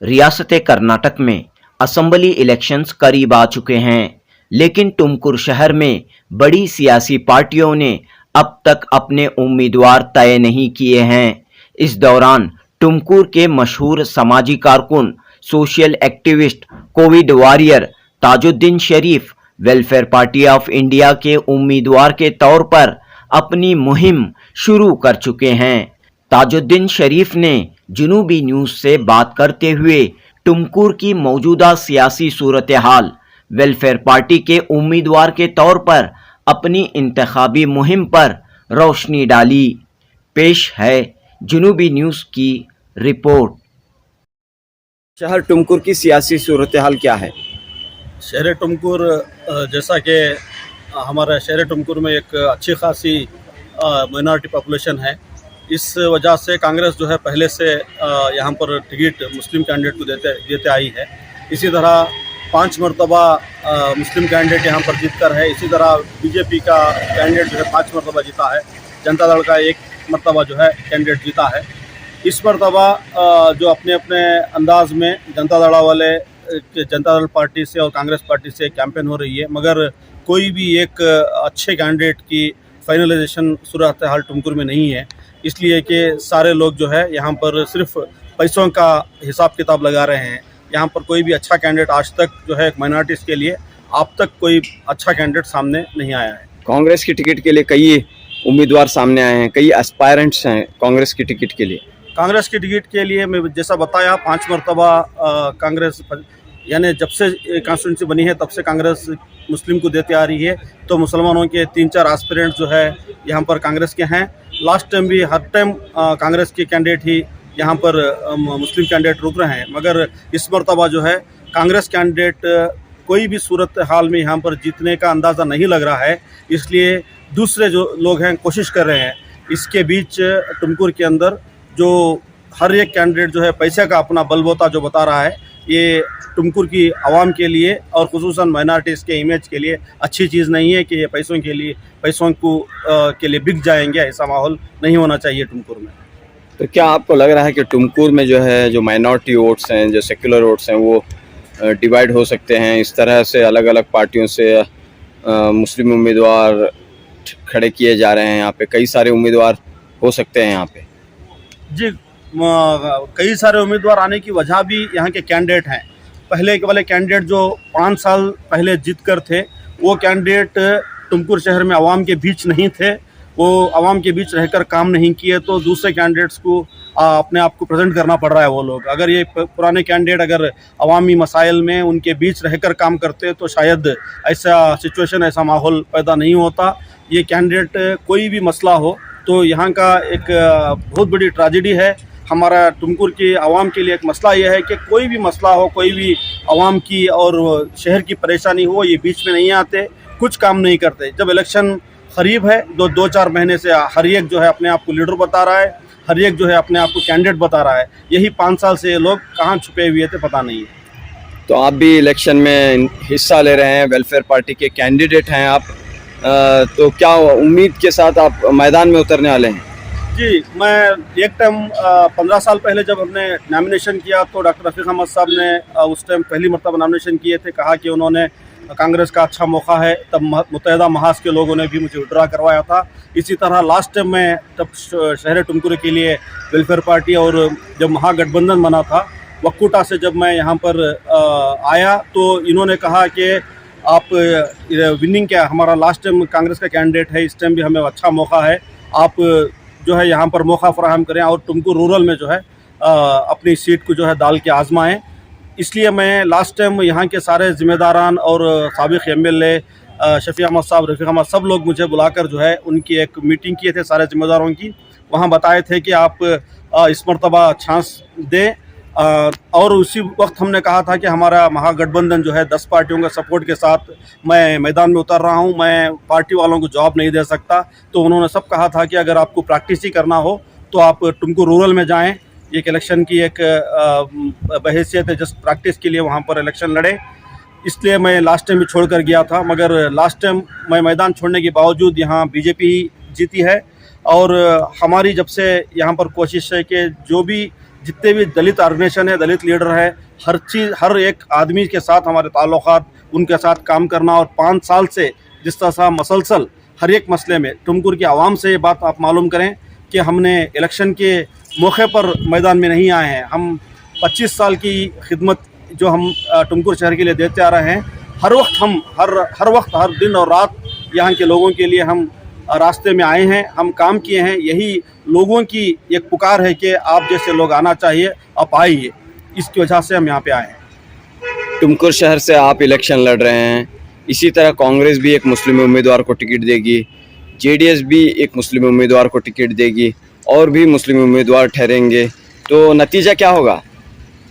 रियासत कर्नाटक में assembly elections करीब आ चुके हैं, लेकिन तुमकुर शहर में बड़ी सियासी पार्टियों ने अब तक अपने उम्मीदवार तय नहीं किए हैं। इस दौरान तुमकुर के मशहूर समाजी कारकुन, social activist, Covid warrior Tajuddin Sharif welfare party of India के उम्मीदवार के तौर पर अपनी मुहिम शुरू कर चुके हैं। ताजुद्दीन शरीफ ने जुनूबी न्यूज़ से बात करते हुए तुमकुर की मौजूदा सियासी सूरत हाल, वेलफेयर पार्टी के उम्मीदवार के तौर पर अपनी इंतखाबी मुहिम पर रोशनी डाली। पेश है जुनूबी न्यूज़ की रिपोर्ट। शहर टुमकुर की सियासी सूरत हाल क्या है? शहर टुमकुर जैसा कि हमारा शहर टुमकुर में एक अच्छी खासी माइनॉरिटी पॉपुलेशन है, इस वजह से कांग्रेस जो है पहले से यहाँ पर टिकट मुस्लिम कैंडिडेट को देते आई है। इसी तरह 5 मरतबा मुस्लिम कैंडिडेट यहाँ पर जीत कर है। इसी तरह बीजेपी का कैंडिडेट जो है 5 मरतबा जीता है। जनता दल का 1 मरतबा जो है कैंडिडेट जीता है। इस मरतबा जो अपने अपने अंदाज में जनता दल पार्टी से और कांग्रेस पार्टी से कैंपेन हो रही है, मगर कोई भी एक अच्छे कैंडिडेट की फाइनलाइजेशन सूरत हाल टुमकुर में नहीं है। इसलिए कि सारे लोग जो है यहाँ पर सिर्फ पैसों का हिसाब किताब लगा रहे हैं। यहाँ पर कोई भी अच्छा कैंडिडेट आज तक जो है माइनॉरिटीज़ के लिए अब तक कोई अच्छा कैंडिडेट सामने नहीं आया है। कांग्रेस की टिकट के लिए कई उम्मीदवार सामने आए हैं, कई एस्पायरेंट्स हैं कांग्रेस की टिकट के लिए। कांग्रेस की टिकट के लिए मैं जैसा बताया 5 मरतबा कांग्रेस यानी जब से कॉन्स्टिट्यूंसी बनी है तब से कांग्रेस मुस्लिम को देते आ रही है। तो मुसलमानों के 3-4 एस्पिरेंट जो है यहाँ पर कांग्रेस के हैं। लास्ट टाइम भी हर टाइम कांग्रेस के कैंडिडेट ही यहाँ पर मुस्लिम कैंडिडेट रुक रहे हैं, मगर इस मरतबा जो है कांग्रेस कैंडिडेट कोई भी सूरत हाल में यहाँ पर जीतने का अंदाज़ा नहीं लग रहा है। इसलिए दूसरे जो लोग हैं कोशिश कर रहे हैं। इसके बीच टुमकुर के अंदर जो हर एक कैंडिडेट जो है पैसे का अपना बलबूता जो बता रहा है, ये टुमकुर की आवाम के लिए और ख़ुसूसन माइनॉरिटीज़ के इमेज के लिए अच्छी चीज़ नहीं है कि ये पैसों के लिए बिक जाएंगे। ऐसा माहौल नहीं होना चाहिए टुमकुर में। तो क्या आपको लग रहा है कि टुमकुर में जो है जो माइनॉरिटी वोट्स हैं, जो सेक्युलर वोट्स हैं, वो डिवाइड हो सकते हैं? इस तरह से अलग अलग पार्टियों से मुस्लिम उम्मीदवार खड़े किए जा रहे हैं। यहाँ पे कई सारे उम्मीदवार हो सकते हैं यहाँ पे। जी, कई सारे उम्मीदवार आने की वजह भी यहाँ के कैंडिडेट हैं। पहले के वाले कैंडिडेट जो 5 साल पहले जीत कर थे, वो कैंडिडेट तुमकुर शहर में आवाम के बीच नहीं थे। वो आवाम के बीच रहकर काम नहीं किए, तो दूसरे कैंडिडेट्स को अपने आप को प्रेजेंट करना पड़ रहा है। वो लोग अगर ये पुराने कैंडिडेट अगर अवामी मसाइल में उनके बीच रहकर काम करते तो शायद ऐसा सिचुएशन, ऐसा माहौल पैदा नहीं होता। ये कैंडिडेट कोई भी मसला हो तो यहाँ का एक बहुत बड़ी ट्रेजेडी है। हमारा टुमकुर की आवाम के लिए एक मसला यह है कि कोई भी मसला हो, कोई भी आवाम की और शहर की परेशानी हो, ये बीच में नहीं आते, कुछ काम नहीं करते। जब इलेक्शन करीब है 2-4 महीने से हर एक जो है अपने आप को लीडर बता रहा है, हर एक जो है अपने आप को कैंडिडेट बता रहा है। यही 5 साल से ये लोग कहाँ छुपे हुए थे पता नहीं है। तो आप भी इलेक्शन में हिस्सा ले रहे हैं, वेलफेयर पार्टी के कैंडिडेट हैं आप, तो क्या उम्मीद के साथ आप मैदान में उतरने वाले हैं? जी, मैं एक टाइम 15 साल पहले जब हमने नॉमिनेशन किया तो डॉक्टर रफ़ीक अहमद साहब ने उस टाइम पहली मरतबा नॉमिनेशन किए थे। कहा कि उन्होंने कांग्रेस का अच्छा मौका है, तब मुत्तहिदा महाज के लोगों ने भी मुझे विड्रा करवाया था। इसी तरह लास्ट टाइम मैं तब शहर टुमकुर के लिए वेलफेयर पार्टी और जब महागठबंधन बना था वक्कुटा से जब मैं यहाँ पर आया तो इन्होंने कहा कि आप विनिंग क्या, हमारा लास्ट टाइम कांग्रेस का कैंडिडेट है, इस टाइम भी हमें अच्छा मौका है, आप जो है यहाँ पर मौका फराहम करें और टुमकुर रूरल में जो है अपनी सीट को जो है डाल के आजमाएँ। इसलिए मैं लास्ट टाइम यहाँ के सारे ज़िम्मेदारान और साबिक़ एमएलए शफ़ी अहमद साहब, रफ़ीक अहमद, सब लोग मुझे बुलाकर जो है उनकी एक मीटिंग किए थे सारे ज़िम्मेदारों की। वहाँ बताए थे कि आप इस मरतबा चांस दें, और उसी वक्त हमने कहा था कि हमारा महागठबंधन जो है 10 पार्टियों के सपोर्ट के साथ मैं मैदान में उतर रहा हूं, मैं पार्टी वालों को जवाब नहीं दे सकता। तो उन्होंने सब कहा था कि अगर आपको प्रैक्टिस ही करना हो तो आप टुमकुर रूरल में जाएं, एक इलेक्शन की एक बहैसियत है, जस्ट प्रैक्टिस के लिए वहाँ पर इलेक्शन लड़े। इसलिए मैं लास्ट टाइम भी छोड़ कर गया था, मगर लास्ट टाइम मैं मैदान छोड़ने के बावजूद यहाँ बीजेपी जीती है। और हमारी जब से यहाँ पर कोशिश है कि जो भी जितने भी दलित ऑर्गेनाइजेशन है, दलित लीडर है, हर चीज़, हर एक आदमी के साथ हमारे ताल्लुकात, उनके साथ काम करना। और 5 साल से जिस तरह से मसलसल हर एक मसले में टुमकुर की आवाम से ये बात आप मालूम करें कि हमने इलेक्शन के मौके पर मैदान में नहीं आए हैं। हम 25 साल की खिदमत जो हम टुमकुर शहर के लिए देते आ रहे हैं, हर वक्त हम हर वक्त, हर दिन और रात यहाँ के लोगों के लिए हम रास्ते में आए हैं, हम काम किए हैं। यही लोगों की एक पुकार है कि आप जैसे लोग आना चाहिए, आप आइए। इसकी वजह से हम यहाँ पे आए हैं। टुमकुर शहर से आप इलेक्शन लड़ रहे हैं, इसी तरह कांग्रेस भी एक मुस्लिम उम्मीदवार को टिकट देगी, जेडीएस भी एक मुस्लिम उम्मीदवार को टिकट देगी, और भी मुस्लिम उम्मीदवार ठहरेंगे, तो नतीजा क्या होगा?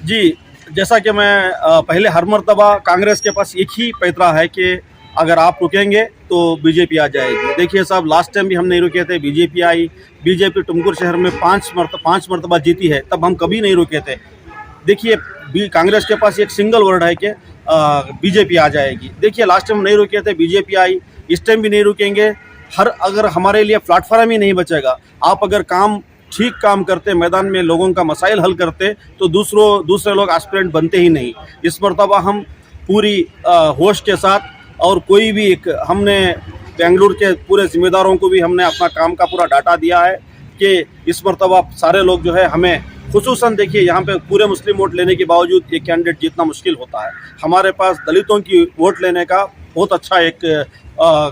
जी, जैसा कि मैं पहले हर मर्तबा कांग्रेस के पास एक ही पैतरा है कि अगर आप रुकेंगे तो बीजेपी आ जाएगी। देखिए साहब, लास्ट टाइम भी हम नहीं रुके थे, बीजेपी आई। बीजेपी टुमकुर शहर में 5 मरतबा जीती है, तब हम कभी नहीं रुके थे। देखिए कांग्रेस के पास एक सिंगल वर्ड है कि बीजेपी आ जाएगी। देखिए लास्ट टाइम नहीं रुके थे, बीजेपी आई, इस टाइम भी नहीं रुकेंगे। अगर हमारे लिए प्लेटफॉर्म ही नहीं बचेगा, आप अगर ठीक काम करते, मैदान में लोगों का मसाइल हल करते, तो दूसरे लोग एस्पिरेंट बनते ही नहीं। इस मरतबा हम पूरी होश के साथ, और कोई भी हमने बेंगलुरु के पूरे जिम्मेदारों को भी हमने अपना काम का पूरा डाटा दिया है कि इस मरतबा सारे लोग जो है हमें, खुसूसन देखिए यहाँ पे पूरे मुस्लिम वोट लेने के बावजूद एक कैंडिडेट जीतना मुश्किल होता है। हमारे पास दलितों की वोट लेने का बहुत अच्छा एक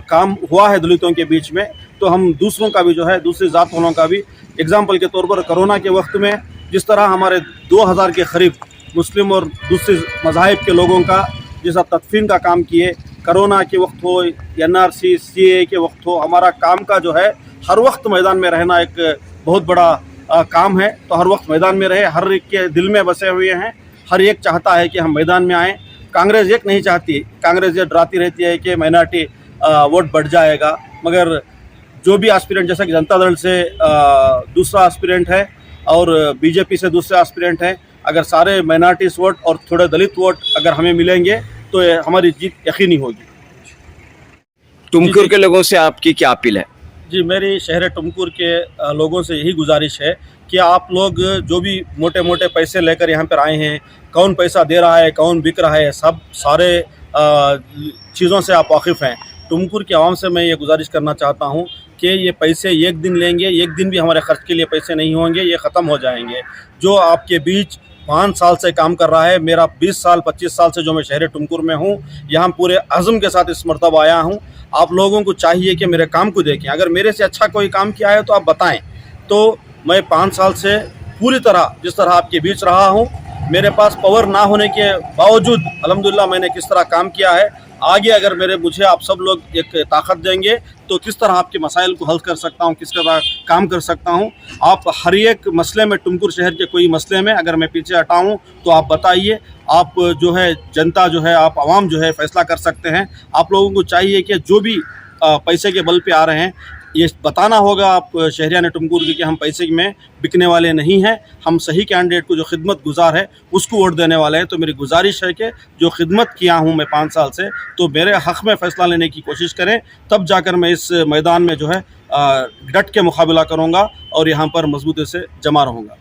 काम हुआ है दलितों के बीच में। तो हम दूसरों का भी जो है, दूसरी जात वालों का भी, एग्जाम्पल के तौर पर कोरोना के वक्त में जिस तरह हमारे 2000 के करीब मुस्लिम और दूसरे मज़ाहिब के लोगों का जैसा तदफीन का काम किए, कोरोना के वक्त हो, NRC CA के वक्त हो, हमारा काम का जो है हर वक्त मैदान में रहना एक बहुत बड़ा काम है। तो हर वक्त मैदान में रहे, हर एक के दिल में बसे हुए हैं, हर एक चाहता है कि हम मैदान में आएँ। कांग्रेस एक नहीं चाहती, कांग्रेस ये डराती रहती है कि माइनॉरिटी वोट बढ़ जाएगा, मगर जो भी एस्पिरेंट, जैसा कि जनता दल से दूसरा एस्पिरेंट है और बीजेपी से दूसरा एस्पिरेंट है, अगर सारे माइनॉरिटीज वोट और थोड़े दलित वोट अगर हमें मिलेंगे तो हमारी जीत यकीनी होगी। टुमकुर के लोगों से आपकी क्या अपील है? जी, मेरी शहर टुमकुर के लोगों से यही गुजारिश है कि आप लोग जो भी मोटे मोटे पैसे लेकर यहाँ पर आए हैं, कौन पैसा दे रहा है, कौन बिक रहा है, सारे चीज़ों से आप वाकिफ़ हैं। टुमकुर की आवाम से मैं ये गुजारिश करना चाहता हूँ कि ये पैसे एक दिन लेंगे, एक दिन भी हमारे ख़र्च के लिए पैसे नहीं होंगे, ये ख़त्म हो जाएंगे। जो आपके बीच 5 साल से काम कर रहा है, मेरा 20 साल 25 साल से जो मैं शहर टुमकुर में हूँ, यहाँ पूरे अज़्म के साथ इस मरतबा आया हूँ। आप लोगों को चाहिए कि मेरे काम को देखें, अगर मेरे से अच्छा कोई काम किया है तो आप बताएं। तो मैं 5 साल से पूरी तरह जिस तरह आपके बीच रहा हूँ, मेरे पास पावर ना होने के बावजूद अल्हम्दुलिल्लाह मैंने किस तरह काम किया है, आगे अगर मुझे आप सब लोग एक ताकत देंगे तो किस तरह आपके मसाइल को हल कर सकता हूँ, किस तरह काम कर सकता हूँ। आप हर एक मसले में, टुमकुर शहर के कोई मसले में अगर मैं पीछे हटाऊँ तो आप बताइए। आप जो है जनता जो है, आप आवाम जो है फैसला कर सकते हैं। आप लोगों को चाहिए कि जो भी पैसे के बल पे आ रहे हैं, ये बताना होगा आप शहरियान टुमकुर की कि हम पैसे में बिकने वाले नहीं हैं, हम सही कैंडिडेट को जो खिदमत गुजार है उसको वोट देने वाले हैं। तो मेरी गुजारिश है कि जो खिदमत किया हूँ मैं 5 साल से, तो मेरे हक़ में फ़ैसला लेने की कोशिश करें, तब जाकर मैं इस मैदान में जो है डट के मुकाबला करूँगा और यहाँ पर मजबूती से जमा रहूँगा।